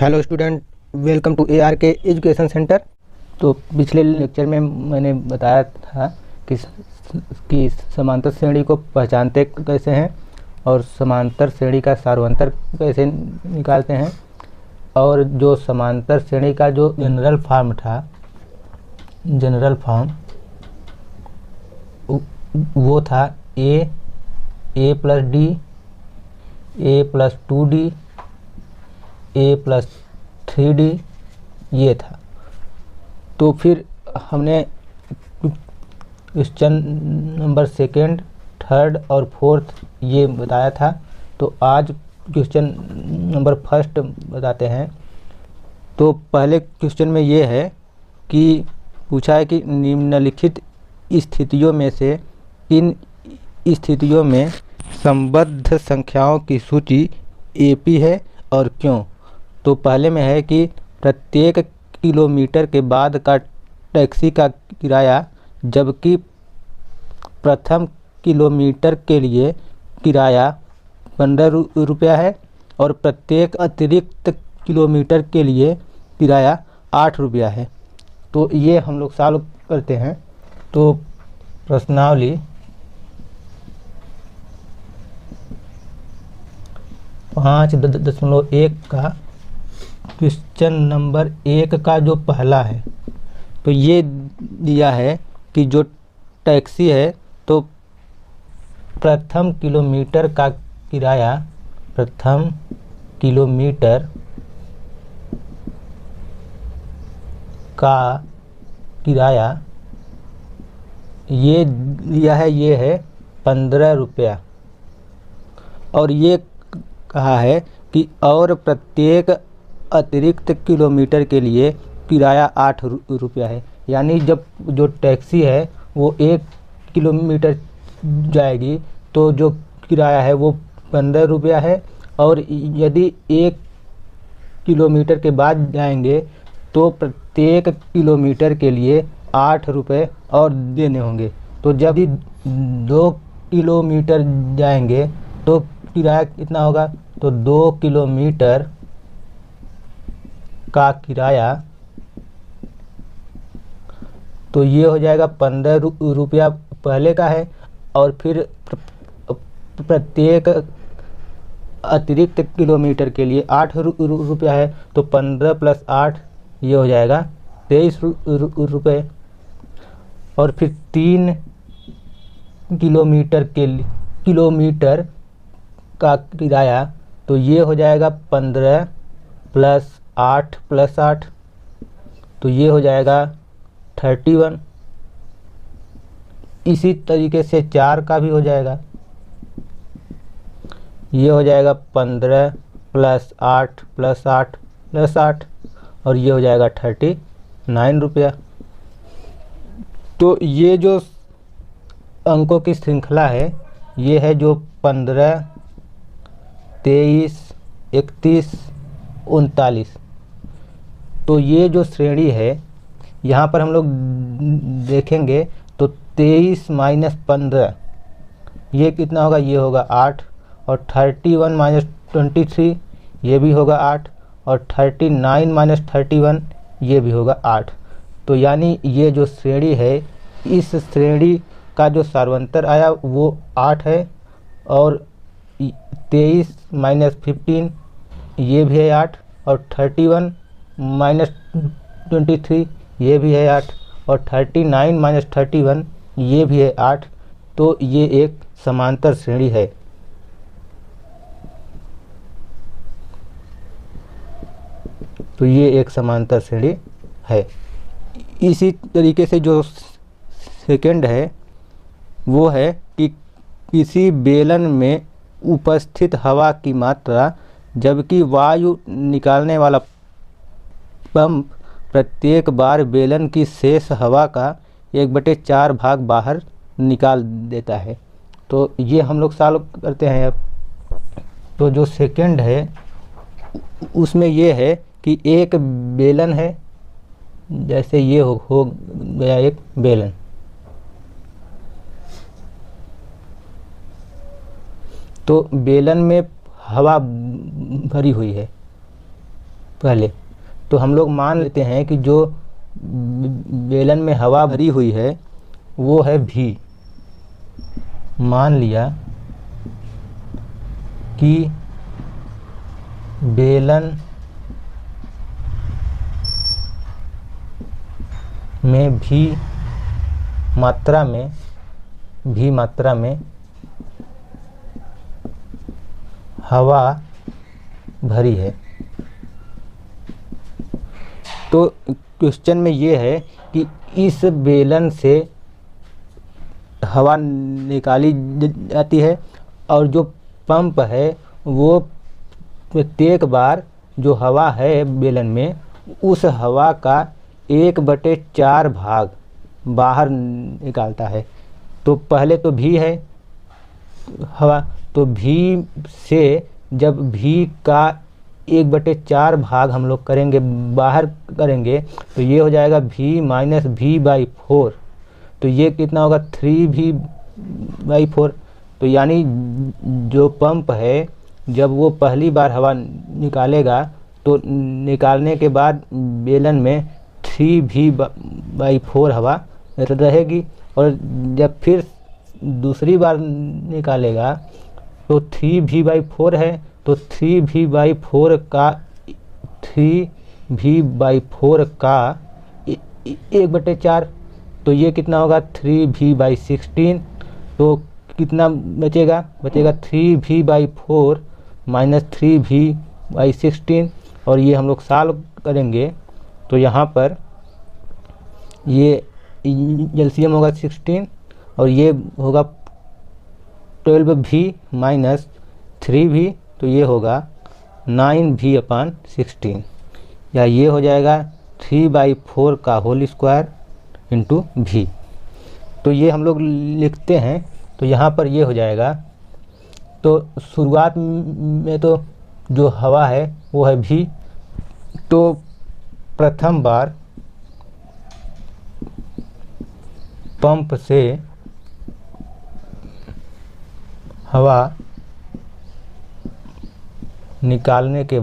Hello student, welcome to ARK education centre. तो पिछले lecture में मैंने बताया था कि समांतर श्रेणी को पहचानते कैसे हैं और समांतर श्रेणी का सार्वंतर कैसे निकालते हैं। और जो समांतर श्रेणी का जो जनरल फॉर्म था, जनरल फॉर्म वो था a plus D, a plus 2d, a plus 3d, ये था। तो फिर हमने क्वेश्चन नंबर सेकेंड, थर्ड और फोर्थ ये बताया था। तो आज क्वेश्चन नंबर फर्स्ट बताते हैं। तो पहले क्वेश्चन में ये है कि पूछा है कि निम्नलिखित स्थितियों में से इन स्थितियों में संबद्ध संख्याओं की सूची AP है और क्यों। तो पहले में है कि प्रत्येक किलोमीटर के बाद का टैक्सी का किराया, जबकि प्रथम किलोमीटर के लिए किराया 15 रुपया है और प्रत्येक अतिरिक्त किलोमीटर के लिए किराया 8 रुपया है। तो ये हम लोग सॉल्व करते हैं। तो प्रश्नावली 5.1 का क्वेश्चन नंबर 1 का जो पहला है, तो ये दिया है कि जो टैक्सी है तो प्रथम किलोमीटर का किराया, प्रथम किलोमीटर का किराया ये दिया है, ये है 15 रुपया। और ये कहा है कि और प्रत्येक अतिरिक्त किलोमीटर के लिए किराया 8 रुपया है। यानी जब जो टैक्सी है वो 1 किलोमीटर जाएगी तो जो किराया है वो 15 रुपया है, और यदि 1 किलोमीटर के बाद जाएंगे तो प्रत्येक किलोमीटर के लिए 8 रुपये और देने होंगे। तो जब 2 किलोमीटर जाएंगे तो किराया कितना होगा, तो 2 किलोमीटर का किराया तो ये हो जाएगा 15 रुपया पहले का है, और फिर प्रत्येक अतिरिक्त किलोमीटर के लिए 8 रुपया है। तो 15 प्लस 8 ये हो जाएगा 23 रुपये। और फिर 3 किलोमीटर का किराया तो ये हो जाएगा 15 प्लस 8 प्लस 8, तो ये हो जाएगा 31। इसी तरीके से 4 का भी हो जाएगा, ये हो जाएगा 15 प्लस 8 प्लस 8 प्लस 8, और ये हो जाएगा 39 रुपया। तो ये जो अंकों की श्रृंखला है ये है जो 15, 23, 31, 39। तो ये जो श्रेणी है यहाँ पर हम लोग देखेंगे तो 23 माइनस 15 ये कितना होगा, ये होगा 8, और 31 माइनस 23 ये भी होगा 8, और 39 माइनस 31 ये भी होगा 8। तो यानी ये जो श्रेणी है, इस श्रेणी का जो सार्वंतर आया वो 8 है, और 23 माइनस 15 ये भी है 8, और 31 माइनस 23 ये भी है 8, और 39 माइनस 31 ये भी है 8। तो ये एक समांतर श्रेणी है। तो ये एक समांतर श्रेणी है। इसी तरीके से जो सेकंड है वो है कि किसी बेलन में उपस्थित हवा की मात्रा, जबकि वायु निकालने वाला पंप प्रत्येक बार बेलन की शेष हवा का 1/4 भाग बाहर निकाल देता है। तो ये हम लोग सॉल्व करते हैं अब। तो जो सेकंड है उसमें ये है कि एक बेलन है, जैसे ये हो गया एक बेलन, तो बेलन में हवा भरी हुई है, पहले। तो हम लोग मान लेते हैं कि जो बेलन में हवा भरी हुई है वो है V। मान लिया कि बेलन में V मात्रा में हवा भरी है। तो क्वेश्चन में ये है कि इस बेलन से हवा निकाली जाती है और जो पंप है वो प्रत्येक बार जो हवा है बेलन में उस हवा का 1/4 भाग बाहर निकालता है। तो पहले तो V है हवा, तो V से जब V का 1/4 भाग हम लोग करेंगे बाहर करेंगे तो ये हो जाएगा V माइनस V/4। तो ये कितना होगा 3V/4। तो यानी जो पंप है जब वो पहली बार हवा निकालेगा तो निकालने के बाद बेलन में 3V/4 हवा रहेगी, और जब फिर दूसरी बार निकालेगा तो 3V/4 है, तो 3V/4 का 1/4। तो ये कितना होगा 3V/16। तो कितना बचेगा 3V/4 माइनस 3V/16। और ये हम लोग सॉल्व करेंगे तो यहाँ पर ये एलसीएम होगा 16 और ये होगा 12V माइनस 3V, तो ये होगा 9V/16, या ये हो जाएगा 3/4 का होल स्क्वायर इंटू V। तो ये हम लोग लिखते हैं तो यहाँ पर ये हो जाएगा। तो शुरुआत में तो जो हवा है वो है V। तो प्रथम बार पंप से हवा निकालने के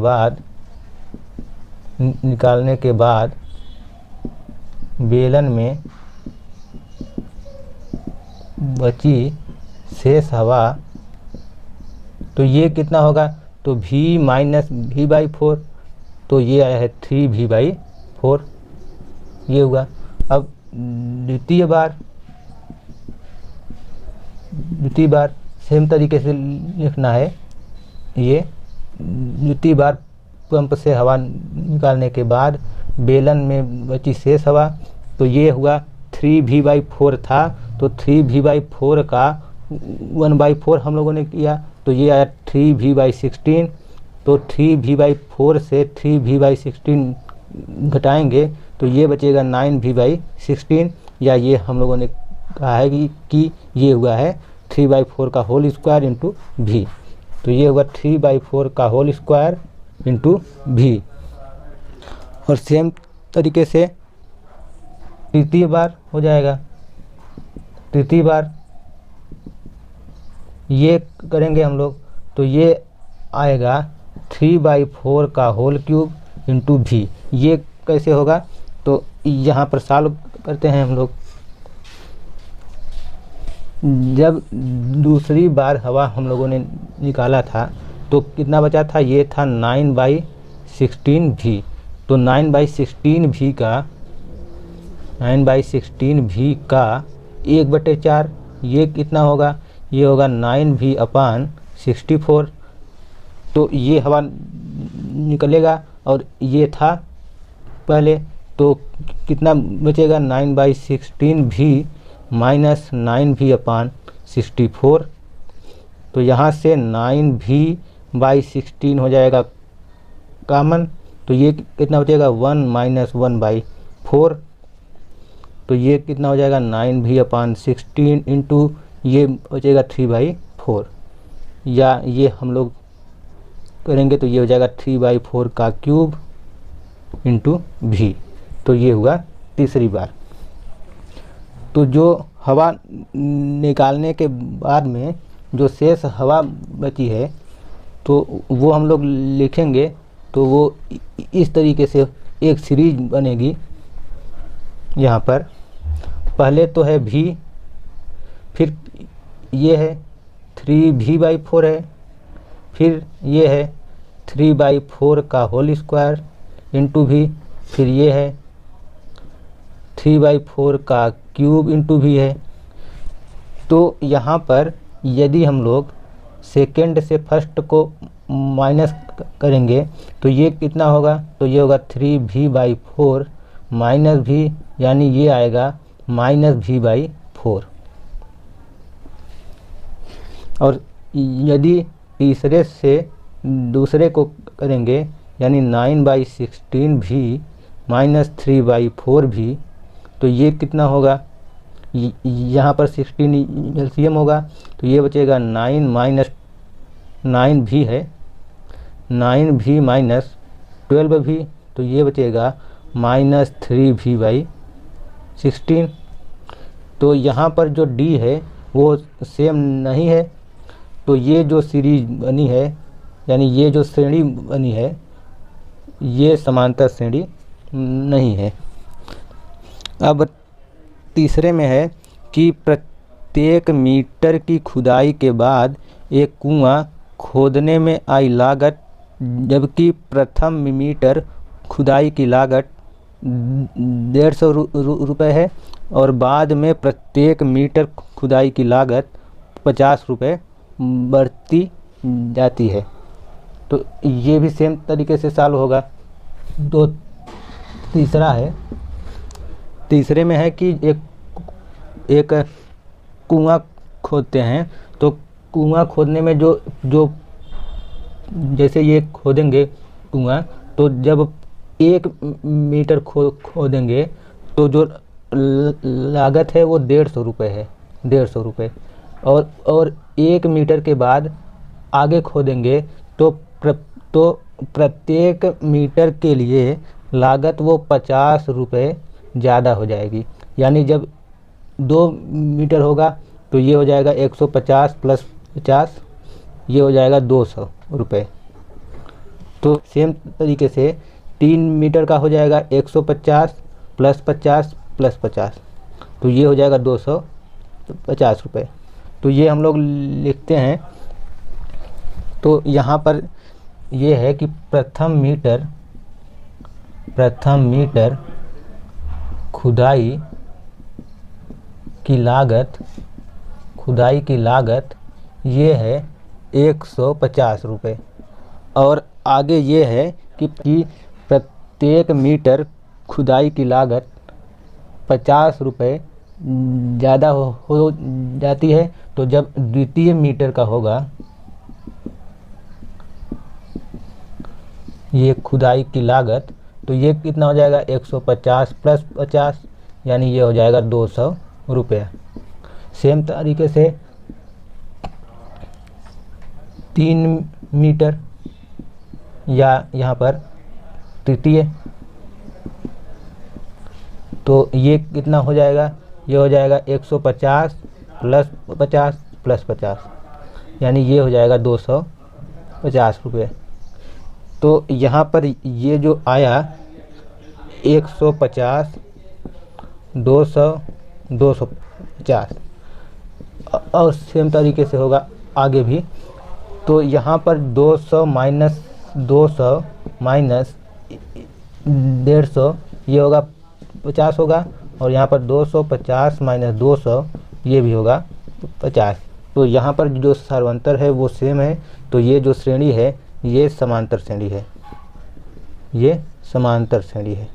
बाद बेलन में बची शेष हवा, तो ये कितना होगा तो V माइनस V/4। तो ये आया है 3V/4, ये हुआ। अब द्वितीय बार सेम तरीके से लिखना है। ये द्वितीय बार पंप से हवा निकालने के बाद बेलन में बची शेष हवा, तो ये हुआ 3V/4 था, तो 3V/4 का 1/4 हम लोगों ने किया, तो ये आया 3V/16। तो 3V/4 से 3V/16 घटाएंगे तो ये बचेगा 9V/16, या ये हम लोगों ने कहा है कि ये हुआ है 3/4 का होल स्क्वायर इंटू V। तो ये हुआ 3/4 का होल स्क्वायर इंटू V। और सेम तरीके से तृतीय बार हो जाएगा। तृतीय बार ये करेंगे हम लोग तो ये आएगा 3/4 का होल क्यूब इंटू V। ये कैसे होगा तो यहाँ पर सॉल्व करते हैं हम लोग। जब दूसरी बार हवा हम लोगों ने निकाला था तो कितना बचा था, ये था 9/16V। तो 9/16V का 1/4 ये कितना होगा, ये होगा 9V/64। तो ये हवा निकलेगा और ये था पहले, तो कितना बचेगा 9/16V माइनस 9V/64। तो यहाँ से 9V/16 हो जाएगा कॉमन, तो ये कितना बचेगा 1 माइनस 1/4। तो ये कितना हो जाएगा 9V/16 इंटू ये बचेगा 3/4, या ये हम लोग करेंगे तो ये हो जाएगा 3/4 का क्यूब इंटू V। तो ये हुआ तीसरी बार। तो जो हवा निकालने के बाद में जो शेष हवा बची है तो वो हम लोग लिखेंगे। तो वो इस तरीके से एक सीरीज बनेगी। यहाँ पर पहले तो है v, फिर ये है 3v/4 है, फिर ये है 3/4 का होल स्क्वायर इंटू v, फिर ये है 3/4 का क्यूब इंटू v है। तो यहाँ पर यदि हम लोग सेकेंड से फर्स्ट को माइनस करेंगे तो ये कितना होगा, तो ये होगा 3v/4 माइनस v, यानी ये आएगा -v/4। और यदि तीसरे से दूसरे को करेंगे यानी 9/16v माइनस 3/4v, तो ये कितना होगा, यहाँ पर 16 एलसीएम होगा तो ये बचेगा 9 माइनस 9v है, 9v माइनस 12v, तो ये बचेगा -3v/16। तो यहाँ पर जो d है वो सेम नहीं है, तो ये जो सीरीज बनी है यानी ये जो श्रेणी बनी है ये समांतर श्रेणी नहीं है। अब तीसरे में है कि प्रत्येक मीटर की खुदाई के बाद एक कुआं खोदने में आई लागत, जबकि प्रथम मीटर खुदाई की लागत 150 रुपये है और बाद में प्रत्येक मीटर खुदाई की लागत 50 रुपये बढ़ती जाती है। तो ये भी सेम तरीके से सॉल्व होगा। तो तीसरा है, तीसरे में है कि एक कुआं खोदते हैं, तो कुआं खोदने में जो जैसे ये खोदेंगे कुआं, तो जब 1 मीटर खोदेंगे तो जो लागत है वो 150 रुपये है, 150 रुपये। और 1 मीटर के बाद आगे खोदेंगे तो प्रत्येक मीटर के लिए लागत वो 50 रुपये ज़्यादा हो जाएगी। यानी जब 2 मीटर होगा तो ये हो जाएगा 150 प्लस 50, ये हो जाएगा 200 रुपये। तो सेम तरीके से 3 मीटर का हो जाएगा 150 प्लस 50 प्लस 50, तो ये हो जाएगा 250 रुपये। तो ये हम लोग लिखते हैं। तो यहाँ पर ये है कि प्रथम मीटर खुदाई की लागत ये है 150 रुपये। और आगे ये है कि प्रत्येक मीटर खुदाई की लागत 50 रुपये ज़्यादा हो जाती है। तो जब द्वितीय मीटर का होगा, ये खुदाई की लागत, तो ये कितना हो जाएगा 150 प्लस 50, यानी ये हो जाएगा 200 रुपये। सेम तरीके से 3 मीटर या यहाँ पर तृतीय, तो ये कितना हो जाएगा, ये हो जाएगा 150 प्लस 50 प्लस 50, यानी ये हो जाएगा 250 रुपये। तो यहाँ पर ये जो आया 150, 200, 250 और सेम तरीके से होगा आगे भी। तो यहाँ पर 200 माइनस 150 ये होगा 50 होगा, और यहाँ पर 250 माइनस 200 ये भी होगा 50। तो यहाँ पर जो सर्वांतर है वो सेम है। तो ये जो श्रेणी है ये समांतर श्रेणी है, ये समांतर श्रेणी है।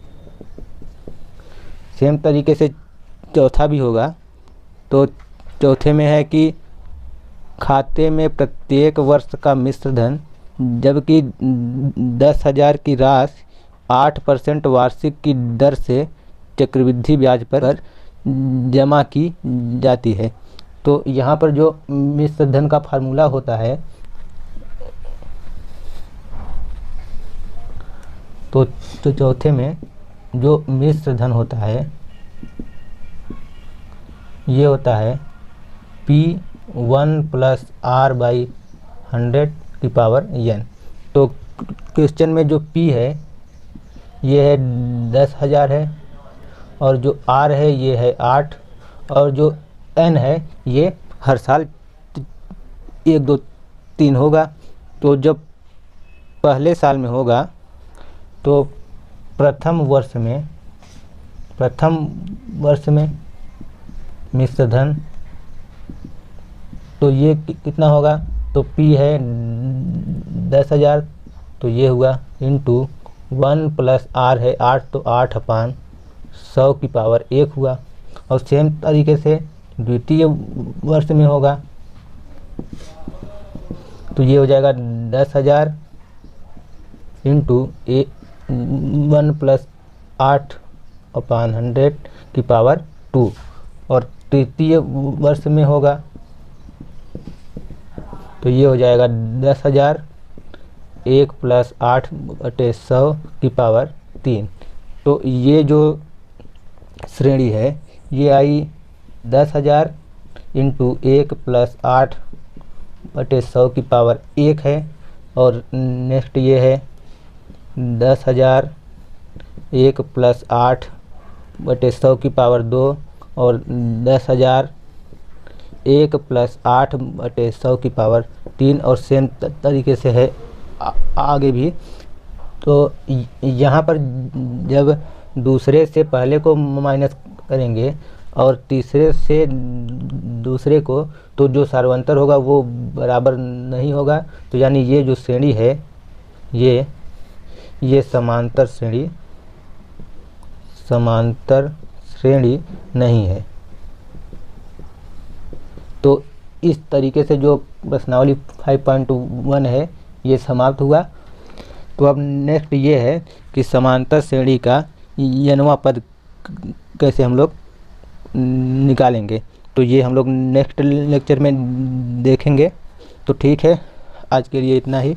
सेम तरीके से चौथा भी होगा। तो चौथे में है कि खाते में प्रत्येक वर्ष का मिश्रधन, जबकि 10,000 की राशि 8% वार्षिक की दर से चक्रवृद्धि ब्याज पर जमा की जाती है। तो यहाँ पर जो मिश्रधन का फार्मूला होता है, तो चौथे में जो मिश्रधन होता है ये होता है P1 + R/100 की पावर n। तो क्वेश्चन में जो P है ये है 10,000 है, और जो R है ये है 8, और जो N है ये हर साल 1 2 3 होगा। तो जब पहले साल में होगा तो प्रथम वर्ष में मिश्र धन, तो ये कितना होगा, तो P है 10,000, तो ये हुआ इंटू 1 प्लस R है 8, तो 8/100 की पावर 1 हुआ। और सेम तरीके से द्वितीय वर्ष में होगा, तो ये हो जाएगा 10,000 इंटू 1 प्लस 8/100 की पावर 2। और तृतीय वर्ष में होगा तो ये हो जाएगा 10,000 1 प्लस 8/100 की पावर 3। तो ये जो श्रेणी है ये आई 10,000 इंटू 1 प्लस 8/100 की पावर 1 है। और नेक्स्ट ये है 10,000 1 प्लस 8/100 की पावर 2, और 10,000 1 प्लस 8/100 की पावर 3, और सेम तरीके से है आगे भी। तो यहाँ पर जब दूसरे से पहले को माइनस करेंगे और तीसरे से दूसरे को, तो जो सार्वंतर होगा वो बराबर नहीं होगा। तो यानी ये जो श्रेणी है ये समांतर श्रेणी नहीं है। तो इस तरीके से जो प्रश्नावली 5.1 है ये समाप्त हुआ। तो अब नेक्स्ट ये है कि समांतर श्रेणी का nवां पद कैसे हम लोग निकालेंगे, तो ये हम लोग नेक्स्ट लेक्चर में देखेंगे। तो ठीक है, आज के लिए इतना ही।